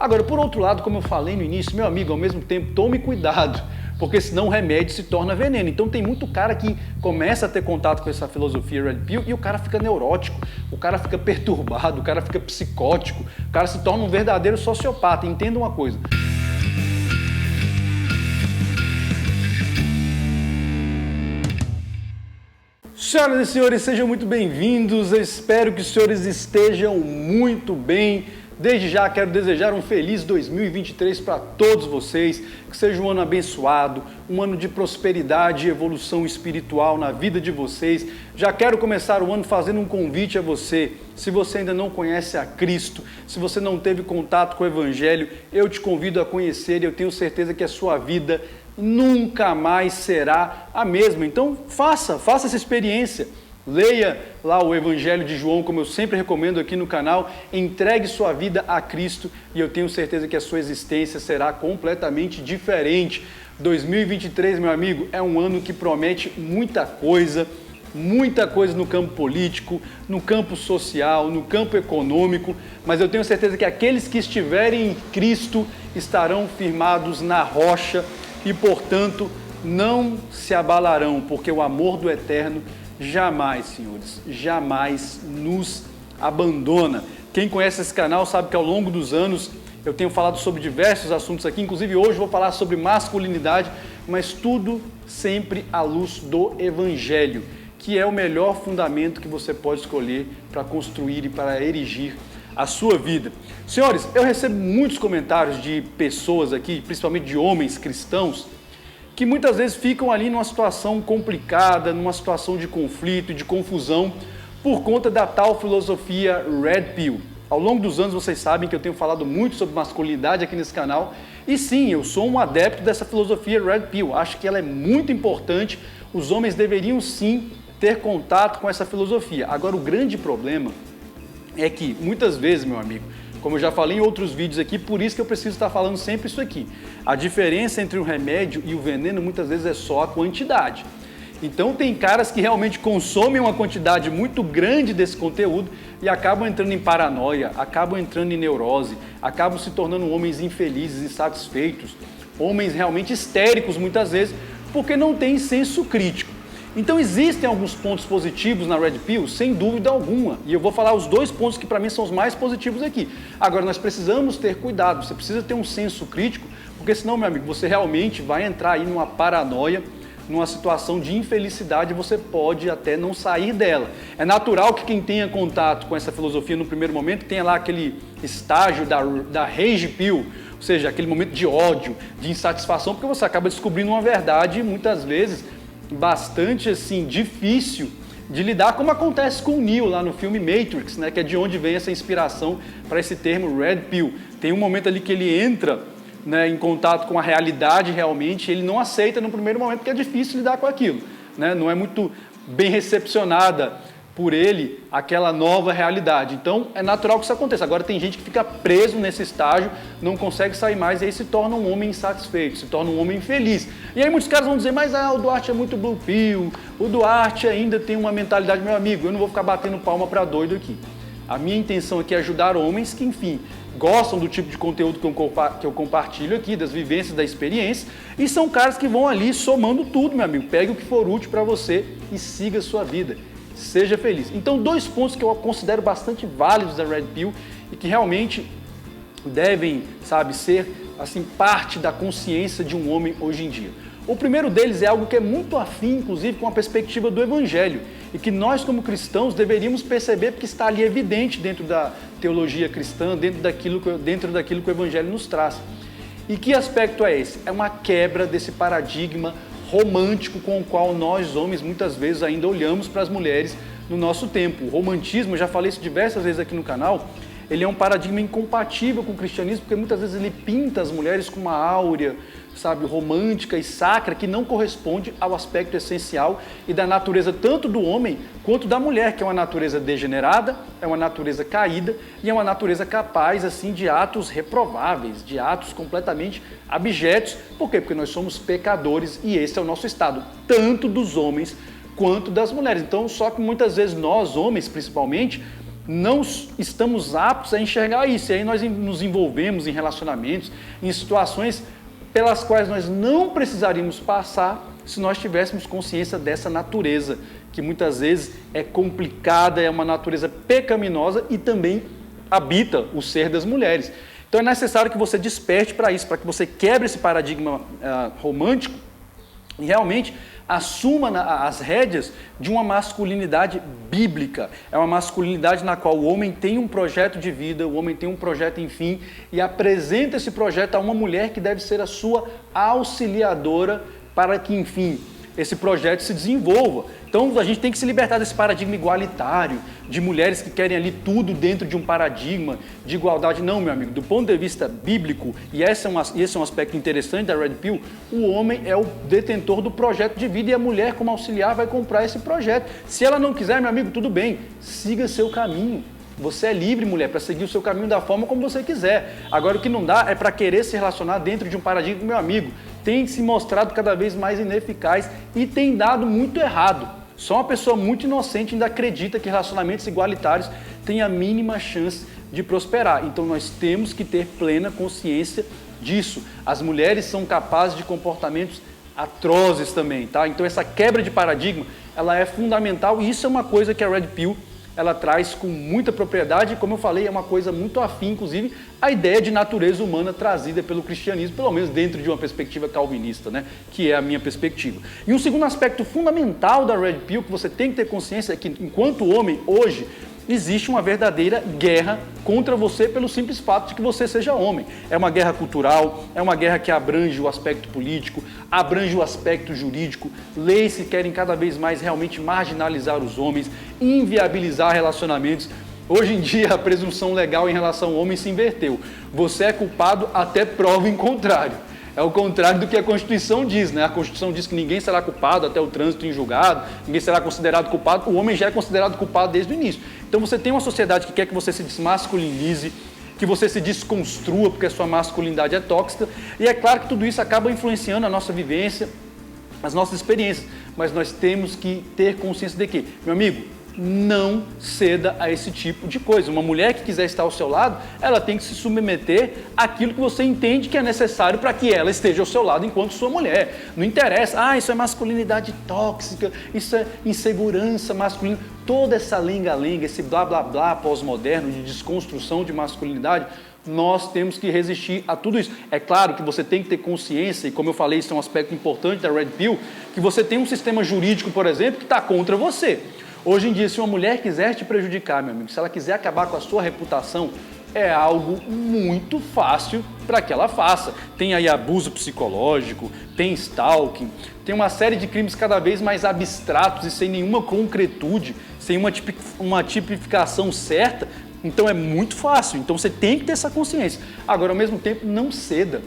Agora, por outro lado, como eu falei no início, meu amigo, ao mesmo tempo, tome cuidado, porque senão o remédio se torna veneno. Então tem muito cara que começa a ter contato com essa filosofia Red Pill e o cara fica neurótico, o cara fica perturbado, o cara fica psicótico, o cara se torna um verdadeiro sociopata. Entenda uma coisa. Senhoras e senhores, sejam muito bem-vindos. Eu espero que os senhores estejam muito bem. Desde já quero desejar um feliz 2023 para todos vocês, que seja um ano abençoado, um ano de prosperidade e evolução espiritual na vida de vocês. Já quero começar o ano fazendo um convite a você. Se você ainda não conhece a Cristo, se você não teve contato com o Evangelho, eu te convido a conhecer e eu tenho certeza que a sua vida nunca mais será a mesma. Então faça essa experiência. Leia lá o Evangelho de João, como eu sempre recomendo aqui no canal, entregue sua vida a Cristo e eu tenho certeza que a sua existência será completamente diferente. 2023, meu amigo, é um ano que promete muita coisa no campo político, no campo social, no campo econômico, mas eu tenho certeza que aqueles que estiverem em Cristo estarão firmados na rocha e, portanto, não se abalarão, porque o amor do Eterno jamais, senhores, jamais nos abandona. Quem conhece esse canal sabe que ao longo dos anos eu tenho falado sobre diversos assuntos aqui, inclusive hoje vou falar sobre masculinidade, mas tudo sempre à luz do Evangelho, que é o melhor fundamento que você pode escolher para construir e para erigir a sua vida. Senhores, eu recebo muitos comentários de pessoas aqui, principalmente de homens cristãos, que muitas vezes ficam ali numa situação complicada, numa situação de conflito e de confusão por conta da tal filosofia Red Pill. Ao longo dos anos vocês sabem que eu tenho falado muito sobre masculinidade aqui nesse canal e sim, eu sou um adepto dessa filosofia Red Pill. Acho que ela é muito importante, os homens deveriam sim ter contato com essa filosofia. Agora o grande problema é que muitas vezes, meu amigo, como eu já falei em outros vídeos aqui, por isso que eu preciso estar falando sempre isso aqui. A diferença entre o remédio e o veneno muitas vezes é só a quantidade. Então tem caras que realmente consomem uma quantidade muito grande desse conteúdo e acabam entrando em paranoia, acabam entrando em neurose, acabam se tornando homens infelizes, insatisfeitos, homens realmente histéricos muitas vezes, porque não têm senso crítico. Então existem alguns pontos positivos na Red Pill, sem dúvida alguma, e eu vou falar os dois pontos que para mim são os mais positivos aqui. Agora nós precisamos ter cuidado, você precisa ter um senso crítico, porque senão, meu amigo, você realmente vai entrar aí numa paranoia, numa situação de infelicidade, você pode até não sair dela. É natural que quem tenha contato com essa filosofia no primeiro momento tenha lá aquele estágio da Rage Pill, ou seja, aquele momento de ódio, de insatisfação, porque você acaba descobrindo uma verdade muitas vezes bastante assim difícil de lidar, como acontece com o Neo lá no filme Matrix, né, que é de onde vem essa inspiração para esse termo Red Pill. Tem um momento ali que ele entra, né, em contato com a realidade realmente, ele não aceita no primeiro momento porque é difícil lidar com aquilo, né, não é muito bem recepcionada por ele aquela nova realidade. Então é natural que isso aconteça. Agora tem gente que fica preso nesse estágio, não consegue sair mais e aí se torna um homem insatisfeito, se torna um homem infeliz. E aí muitos caras vão dizer, mas o Duarte é muito blue pill, o Duarte ainda tem uma mentalidade, meu amigo, eu não vou ficar batendo palma para doido aqui. A minha intenção aqui é ajudar homens que, enfim, gostam do tipo de conteúdo que eu compartilho aqui, das vivências, da experiência, e são caras que vão ali somando tudo, meu amigo. Pegue o que for útil para você e siga a sua vida. Seja feliz. Então, dois pontos que eu considero bastante válidos da Red Pill e que realmente devem, ser assim parte da consciência de um homem hoje em dia. O primeiro deles é algo que é muito afim, inclusive, com a perspectiva do Evangelho e que nós, como cristãos, deveríamos perceber porque está ali evidente dentro da teologia cristã, dentro daquilo que o Evangelho nos traz. E que aspecto é esse? É uma quebra desse paradigma romântico com o qual nós, homens, muitas vezes ainda olhamos para as mulheres no nosso tempo. O romantismo, eu já falei isso diversas vezes aqui no canal, ele é um paradigma incompatível com o cristianismo, porque muitas vezes ele pinta as mulheres com uma áurea, romântica e sacra, que não corresponde ao aspecto essencial e da natureza tanto do homem quanto da mulher, que é uma natureza degenerada, é uma natureza caída e é uma natureza capaz, assim, de atos reprováveis, de atos completamente abjetos. Por quê? Porque nós somos pecadores e esse é o nosso estado, tanto dos homens quanto das mulheres. Então, só que muitas vezes nós, homens principalmente, não estamos aptos a enxergar isso. E aí nós nos envolvemos em relacionamentos, em situações pelas quais nós não precisaríamos passar se nós tivéssemos consciência dessa natureza, que muitas vezes é complicada, é uma natureza pecaminosa e também habita o ser das mulheres. Então é necessário que você desperte para isso, para que você quebre esse paradigma romântico e realmente assuma as rédeas de uma masculinidade bíblica. É uma masculinidade na qual o homem tem um projeto de vida, o homem tem um projeto, enfim, e apresenta esse projeto a uma mulher que deve ser a sua auxiliadora para que, enfim, esse projeto se desenvolva. Então a gente tem que se libertar desse paradigma igualitário, de mulheres que querem ali tudo dentro de um paradigma de igualdade. Não, meu amigo, do ponto de vista bíblico, e esse é um aspecto interessante da Red Pill, o homem é o detentor do projeto de vida e a mulher, como auxiliar, vai comprar esse projeto. Se ela não quiser, meu amigo, tudo bem, siga seu caminho. Você é livre, mulher, para seguir o seu caminho da forma como você quiser. Agora, o que não dá é para querer se relacionar dentro de um paradigma, meu amigo, tem se mostrado cada vez mais ineficaz e tem dado muito errado. Só uma pessoa muito inocente ainda acredita que relacionamentos igualitários têm a mínima chance de prosperar. Então nós temos que ter plena consciência disso. As mulheres são capazes de comportamentos atrozes também, tá? Então essa quebra de paradigma, ela é fundamental e isso é uma coisa que a Red Pill ela traz com muita propriedade e, como eu falei, é uma coisa muito afim, inclusive, à ideia de natureza humana trazida pelo cristianismo, pelo menos dentro de uma perspectiva calvinista, né? Que é a minha perspectiva. E um segundo aspecto fundamental da Red Pill que você tem que ter consciência é que, enquanto homem, hoje, existe uma verdadeira guerra contra você pelo simples fato de que você seja homem. É uma guerra cultural, é uma guerra que abrange o aspecto político, abrange o aspecto jurídico, leis que querem cada vez mais realmente marginalizar os homens, inviabilizar relacionamentos. Hoje em dia a presunção legal em relação ao homem se inverteu. Você é culpado até prova em contrário. É o contrário do que a Constituição diz, né? A Constituição diz que ninguém será culpado até o trânsito em julgado, ninguém será considerado culpado, o homem já é considerado culpado desde o início. Então você tem uma sociedade que quer que você se desmasculinize, que você se desconstrua porque a sua masculinidade é tóxica, e é claro que tudo isso acaba influenciando a nossa vivência, as nossas experiências, mas nós temos que ter consciência de que, meu amigo, não ceda a esse tipo de coisa. Uma mulher que quiser estar ao seu lado, ela tem que se submeter àquilo que você entende que é necessário para que ela esteja ao seu lado enquanto sua mulher. Não interessa, isso é masculinidade tóxica, isso é insegurança masculina. Toda essa lenga-lenga, esse blá-blá-blá pós-moderno de desconstrução de masculinidade, nós temos que resistir a tudo isso. É claro que você tem que ter consciência, e como eu falei, isso é um aspecto importante da Red Pill, que você tem um sistema jurídico, por exemplo, que está contra você. Hoje em dia, se uma mulher quiser te prejudicar, meu amigo, se ela quiser acabar com a sua reputação, é algo muito fácil para que ela faça. Tem aí abuso psicológico, tem stalking, tem uma série de crimes cada vez mais abstratos e sem nenhuma concretude, sem uma tipificação certa. Então é muito fácil, então você tem que ter essa consciência. Agora, ao mesmo tempo, não ceda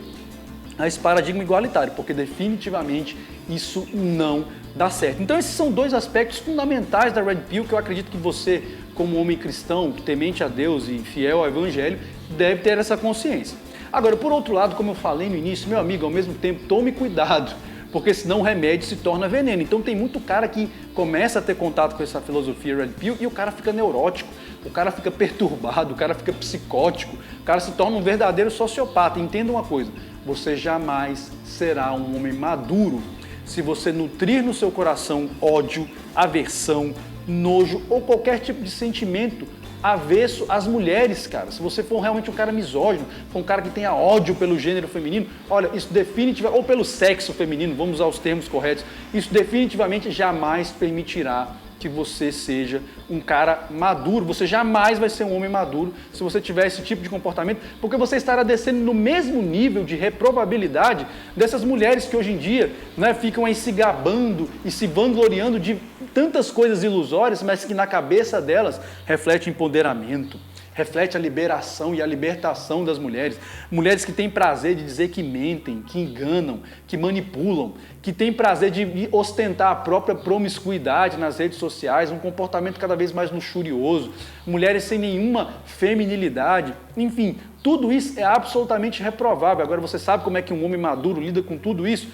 a esse paradigma igualitário, porque definitivamente isso não dá certo. Então esses são dois aspectos fundamentais da Red Pill que eu acredito que você, como homem cristão, temente a Deus e fiel ao Evangelho, deve ter essa consciência. Agora, por outro lado, como eu falei no início, meu amigo, ao mesmo tempo, tome cuidado, porque senão o remédio se torna veneno. Então tem muito cara que começa a ter contato com essa filosofia Red Pill e o cara fica neurótico, o cara fica perturbado, o cara fica psicótico, o cara se torna um verdadeiro sociopata. Entenda uma coisa, você jamais será um homem maduro se você nutrir no seu coração ódio, aversão, nojo ou qualquer tipo de sentimento avesso às mulheres, cara. Se você for realmente um cara misógino, for um cara que tenha ódio pelo gênero feminino, olha, isso definitivamente, ou pelo sexo feminino, vamos usar os termos corretos, isso definitivamente jamais permitirá que você seja um cara maduro. Você jamais vai ser um homem maduro se você tiver esse tipo de comportamento, porque você estará descendo no mesmo nível de reprovabilidade dessas mulheres que hoje em dia, né, ficam aí se gabando e se vangloriando de tantas coisas ilusórias, mas que na cabeça delas reflete empoderamento, reflete a liberação e a libertação das mulheres. Mulheres que têm prazer de dizer que mentem, que enganam, que manipulam, que têm prazer de ostentar a própria promiscuidade nas redes sociais, um comportamento cada vez mais luxurioso, mulheres sem nenhuma feminilidade, enfim, tudo isso é absolutamente reprovável. Agora você sabe como é que um homem maduro lida com tudo isso?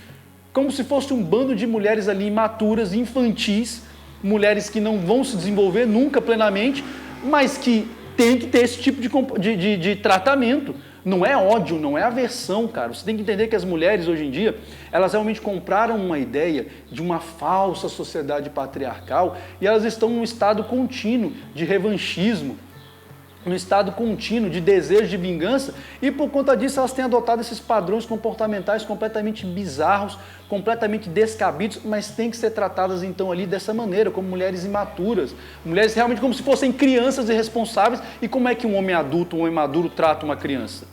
Como se fosse um bando de mulheres ali imaturas, infantis, mulheres que não vão se desenvolver nunca plenamente, mas que tem que ter esse tipo de tratamento. Não é ódio, não é aversão, cara. Você tem que entender que as mulheres hoje em dia, elas realmente compraram uma ideia de uma falsa sociedade patriarcal e elas estão num estado contínuo de revanchismo, um estado contínuo de desejo de vingança e por conta disso elas têm adotado esses padrões comportamentais completamente bizarros, completamente descabidos, mas têm que ser tratadas então ali dessa maneira, como mulheres imaturas, mulheres realmente como se fossem crianças irresponsáveis. E como é que um homem adulto, um homem maduro trata uma criança?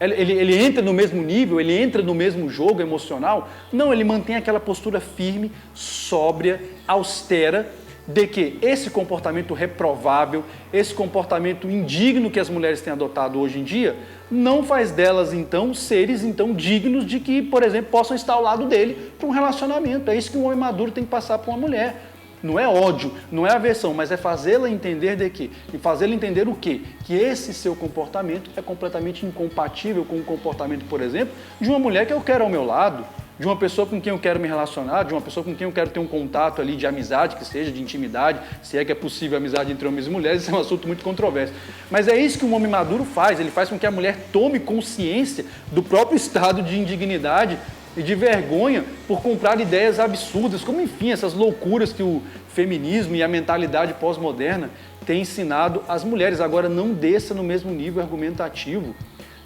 Ele entra no mesmo nível, ele entra no mesmo jogo emocional? Não, ele mantém aquela postura firme, sóbria, austera, de que esse comportamento reprovável, esse comportamento indigno que as mulheres têm adotado hoje em dia, não faz delas, então, seres então dignos de que, por exemplo, possam estar ao lado dele para um relacionamento. É isso que um homem maduro tem que passar para uma mulher. Não é ódio, não é aversão, mas é fazê-la entender de quê? E fazê-la entender o quê? Que esse seu comportamento é completamente incompatível com o comportamento, por exemplo, de uma mulher que eu quero ao meu lado, de uma pessoa com quem eu quero me relacionar, de uma pessoa com quem eu quero ter um contato ali de amizade, que seja de intimidade, se é que é possível amizade entre homens e mulheres, isso é um assunto muito controverso. Mas é isso que um homem maduro faz, ele faz com que a mulher tome consciência do próprio estado de indignidade e de vergonha por comprar ideias absurdas, como enfim, essas loucuras que o feminismo e a mentalidade pós-moderna têm ensinado às mulheres. Agora não desça no mesmo nível argumentativo.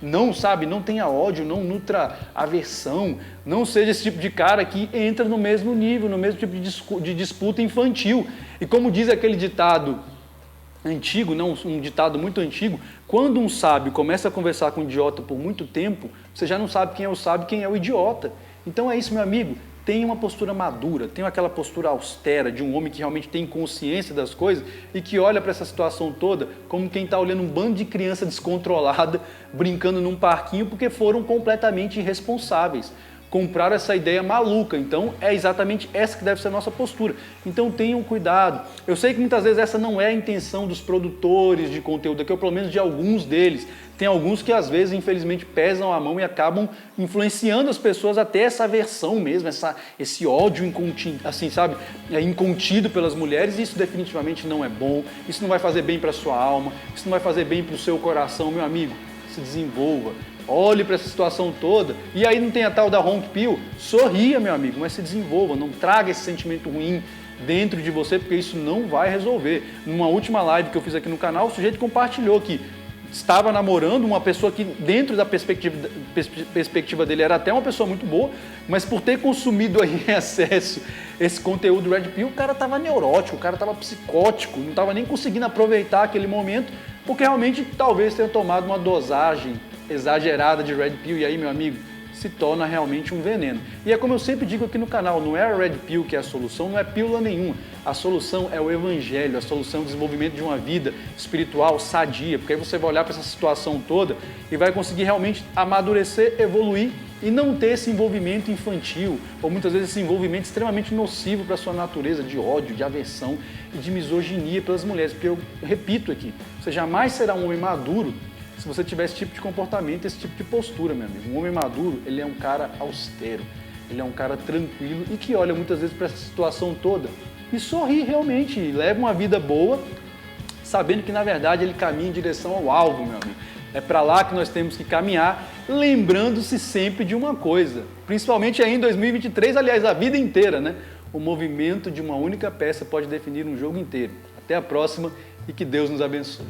Não, sabe, não tenha ódio, não nutra aversão, não seja esse tipo de cara que entra no mesmo nível, no mesmo tipo de disputa infantil. E como diz aquele ditado antigo, não, um ditado muito antigo, quando um sábio começa a conversar com um idiota por muito tempo, você já não sabe quem é o sábio e quem é o idiota. Então é isso, meu amigo. Tenha uma postura madura, tenha aquela postura austera de um homem que realmente tem consciência das coisas e que olha para essa situação toda como quem está olhando um bando de criança descontrolada brincando num parquinho porque foram completamente irresponsáveis. Compraram essa ideia maluca, então é exatamente essa que deve ser a nossa postura. Então tenham cuidado. Eu sei que muitas vezes essa não é a intenção dos produtores de conteúdo aqui, ou pelo menos de alguns deles. Tem alguns que às vezes, infelizmente, pesam a mão e acabam influenciando as pessoas até essa aversão mesmo, esse ódio incontido, assim, sabe, incontido pelas mulheres, e isso definitivamente não é bom, isso não vai fazer bem para a sua alma, isso não vai fazer bem para o seu coração, meu amigo. Se desenvolva. Olhe para essa situação toda, e aí não tem a tal da Ronk Pill, sorria, meu amigo, mas se desenvolva, não traga esse sentimento ruim dentro de você, porque isso não vai resolver. Numa última live que eu fiz aqui no canal, o sujeito compartilhou que estava namorando uma pessoa que dentro da perspectiva dele era até uma pessoa muito boa, mas por ter consumido aí em excesso esse conteúdo Red Pill, o cara estava neurótico, o cara estava psicótico, não estava nem conseguindo aproveitar aquele momento, porque realmente talvez tenha tomado uma dosagem exagerada de Red Pill, e aí, meu amigo, se torna realmente um veneno. E é como eu sempre digo aqui no canal, não é a Red Pill que é a solução, não é pílula nenhuma. A solução é o evangelho, a solução é o desenvolvimento de uma vida espiritual sadia, porque aí você vai olhar para essa situação toda e vai conseguir realmente amadurecer, evoluir e não ter esse envolvimento infantil, ou muitas vezes esse envolvimento extremamente nocivo para a sua natureza de ódio, de aversão e de misoginia pelas mulheres. Porque eu repito aqui, você jamais será um homem maduro se você tiver esse tipo de comportamento, esse tipo de postura, meu amigo. Um homem maduro, ele é um cara austero, ele é um cara tranquilo e que olha muitas vezes para essa situação toda e sorri realmente, e leva uma vida boa, sabendo que na verdade ele caminha em direção ao alvo, meu amigo. É para lá que nós temos que caminhar, lembrando-se sempre de uma coisa, principalmente aí em 2023, aliás, a vida inteira, né? O movimento de uma única peça pode definir um jogo inteiro. Até a próxima e que Deus nos abençoe.